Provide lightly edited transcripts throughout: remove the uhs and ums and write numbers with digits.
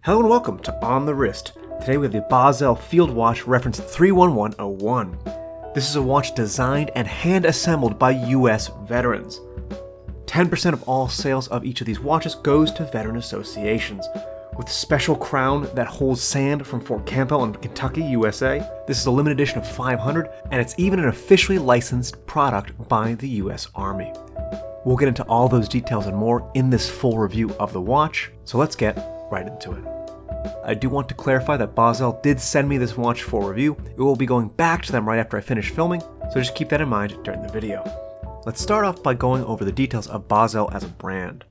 Hello and welcome to On the Wrist. Today we have the Bausele Field Watch reference 31101. This is a watch designed and hand-assembled by US veterans. 10% of all sales of each of these watches goes to veteran associations. With a special crown that holds sand from Fort Campbell in Kentucky, USA. This is a limited edition of 500, and it's even an officially licensed product by the US Army. We'll get into all those details and more in this full review of the watch, so let's get right into it. I do want to clarify that Bausele did send me this watch for review. It will be going back to them right after I finish filming, so just keep that in mind during the video. Let's start off by going over the details of Bausele as a brand.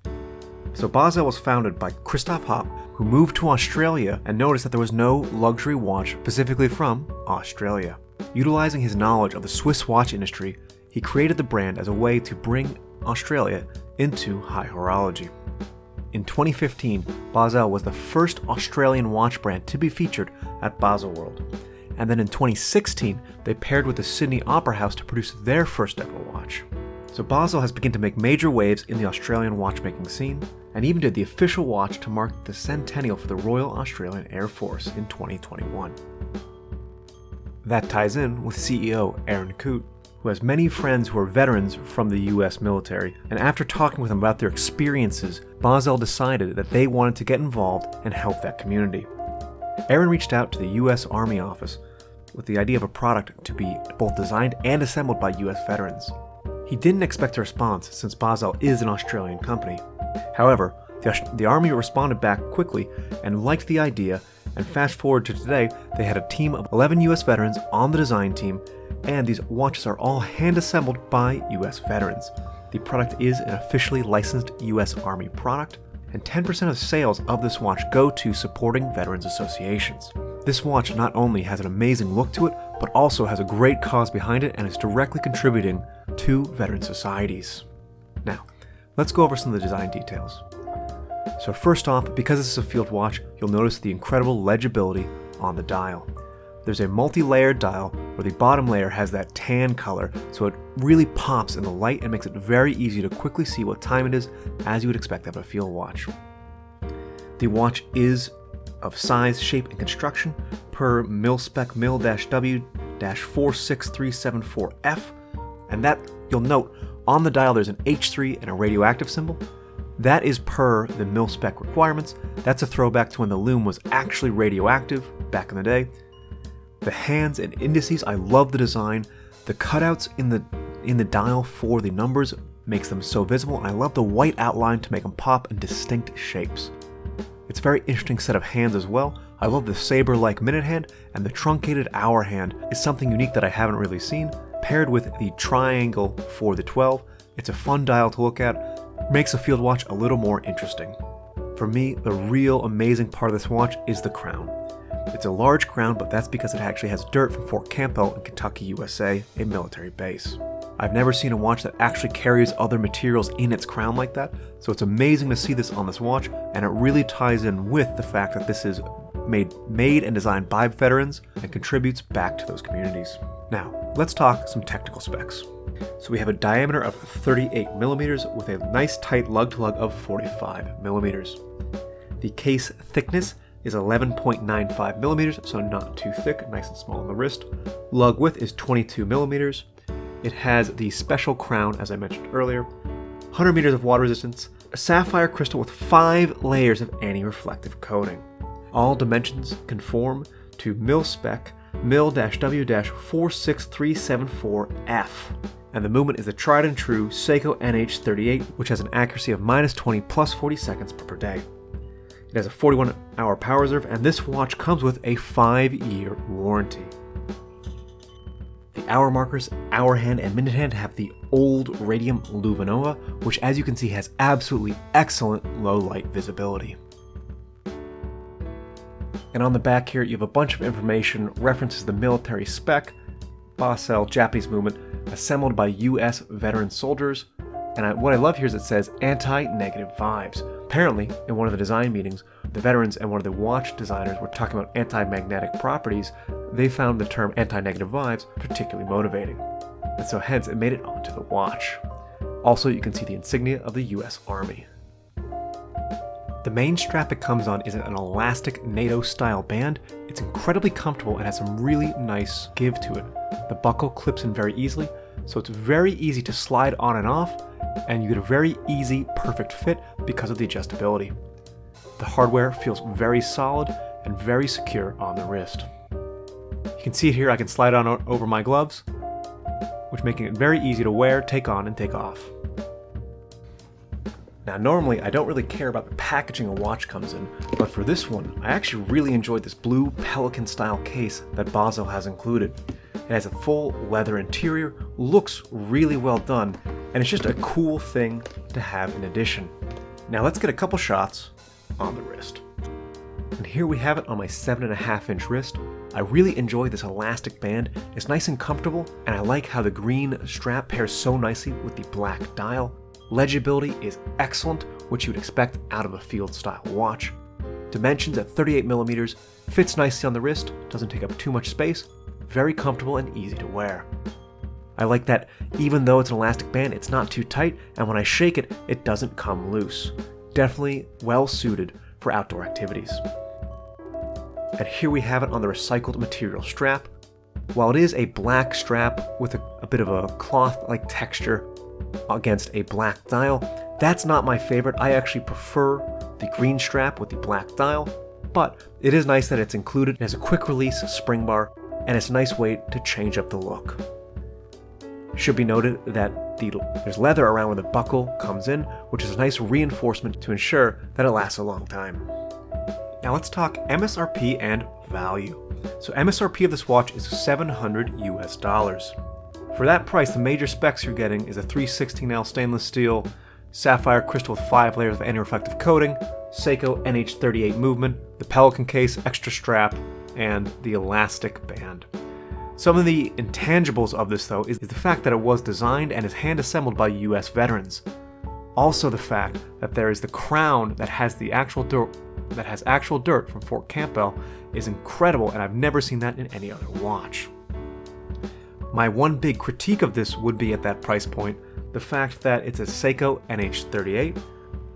So Bausele was founded by Christoph Hopp, who moved to Australia and noticed that there was no luxury watch specifically from Australia. Utilizing his knowledge of the Swiss watch industry, he created the brand as a way to bring Australia into high horology. In 2015, Bausele was the first Australian watch brand to be featured at Baselworld. And then in 2016, they paired with the Sydney Opera House to produce their first ever watch. So Bausele has begun to make major waves in the Australian watchmaking scene, and even did the official watch to mark the centennial for the Royal Australian Air Force in 2021. That ties in with CEO Aaron Coote, who has many friends who are veterans from the US military, and after talking with them about their experiences, Bausele decided that they wanted to get involved and help that community. Aaron reached out to the US Army office with the idea of a product to be both designed and assembled by US veterans. He didn't expect a response since Bausele is an Australian company. However, the Army responded back quickly and liked the idea, and fast forward to today, they had a team of 11 US veterans on the design team, and these watches are all hand-assembled by US veterans. The product is an officially licensed US Army product, and 10% of sales of this watch go to supporting veterans associations. This watch not only has an amazing look to it, but also has a great cause behind it and is directly contributing to veteran societies. Now, let's go over some of the design details. So first off, because this is a field watch, you'll notice the incredible legibility on the dial. There's a multi-layered dial where the bottom layer has that tan color, so it really pops in the light and makes it very easy to quickly see what time it is, as you would expect of a field watch. The watch is of size, shape, and construction per mil-spec mil-W-46374F, and that, you'll note, on the dial there's an H3 and a radioactive symbol. That is per the mil-spec requirements. That's a throwback to when the loom was actually radioactive back in the day. The hands and indices, I love the design. The cutouts in the dial for the numbers makes them so visible. I love the white outline to make them pop in distinct shapes. It's a very interesting set of hands as well. I love the saber-like minute hand, and the truncated hour hand is something unique that I haven't really seen. Paired with the triangle for the 12, it's a fun dial to look at, makes a field watch a little more interesting. For me, the real amazing part of this watch is the crown. It's a large crown, but that's because it actually has dirt from Fort Campbell in Kentucky, USA, a military base. I've never seen a watch that actually carries other materials in its crown like that, so it's amazing to see this on this watch, and it really ties in with the fact that this is made and designed by veterans and contributes back to those communities. Now, let's talk some technical specs. So we have a diameter of 38 millimeters with a nice tight lug-to-lug of 45 millimeters. The case thickness is 11.95 millimeters, so not too thick, nice and small on the wrist. Lug width is 22 millimeters. It has the special crown, as I mentioned earlier, 100 meters of water resistance, a sapphire crystal with 5 layers of anti-reflective coating. All dimensions conform to mil-spec mil-W-46374F. And the movement is the tried and true Seiko NH38, which has an accuracy of -20 plus 40 seconds per day. It has a 41-hour power reserve, and this watch comes with a 5-year warranty. The hour markers, hour hand, and minute hand have the old radium Luminova, which as you can see has absolutely excellent low light visibility. And on the back here you have a bunch of information, references the military spec, Bausele Japanese movement, assembled by US veteran soldiers, and what I love here is it says anti-negative vibes. Apparently, in one of the design meetings, the veterans and one of the watch designers were talking about anti-magnetic properties. They found the term anti-negative vibes particularly motivating, and so hence it made it onto the watch. Also, you can see the insignia of the US Army. The main strap it comes on is an elastic NATO style band. It's incredibly comfortable and has some really nice give to it. The buckle clips in very easily, so it's very easy to slide on and off, and you get a very easy, perfect fit because of the adjustability. The hardware feels very solid and very secure on the wrist. You can see it here, I can slide on over my gloves, which making it very easy to wear, take on, and take off. Now normally I don't really care about the packaging a watch comes in, but for this one I actually really enjoyed this blue Pelican style case that Bausele has included. It has a full leather interior, looks really well done, and it's just a cool thing to have in addition. Now let's get a couple shots on the wrist. And here we have it on my 7.5-inch wrist. I really enjoy this elastic band. It's nice and comfortable, and I like how the green strap pairs so nicely with the black dial. Legibility is excellent, which you would expect out of a field style watch. Dimensions at 38mm, fits nicely on the wrist, doesn't take up too much space, very comfortable and easy to wear. I like that even though it's an elastic band, it's not too tight, and when I shake it, it doesn't come loose. Definitely well suited for outdoor activities. And here we have it on the recycled material strap. While it is a black strap with a bit of a cloth-like texture against a black dial, that's not my favorite. I actually prefer the green strap with the black dial, but it is nice that it's included. It has a quick release spring bar, and it's a nice way to change up the look. Should be noted that there's leather around where the buckle comes in, which is a nice reinforcement to ensure that it lasts a long time. Now let's talk MSRP and value. So MSRP of this watch is $700 US. For that price, the major specs you're getting is a 316L stainless steel, sapphire crystal with 5 layers of anti-reflective coating, Seiko NH38 movement, the Pelican case, extra strap, and the elastic band. Some of the intangibles of this, though, is the fact that it was designed and is hand-assembled by US veterans. Also the fact that there is the crown that has actual dirt from Fort Campbell is incredible, and I've never seen that in any other watch. My one big critique of this would be at that price point, the fact that it's a Seiko NH38. It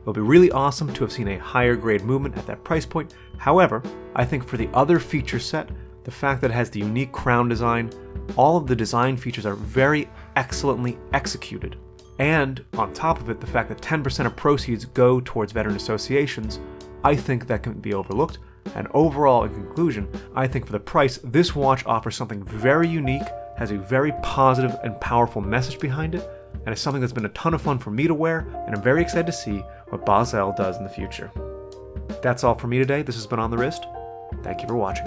would be really awesome to have seen a higher grade movement at that price point. However, I think for the other feature set, the fact that it has the unique crown design, all of the design features are very excellently executed. And on top of it, the fact that 10% of proceeds go towards veteran associations, I think that can be overlooked. And overall, in conclusion, I think for the price, this watch offers something very unique, has a very positive and powerful message behind it, and it's something that's been a ton of fun for me to wear, and I'm very excited to see what Bausele does in the future. That's all for me today. This has been On The Wrist. Thank you for watching.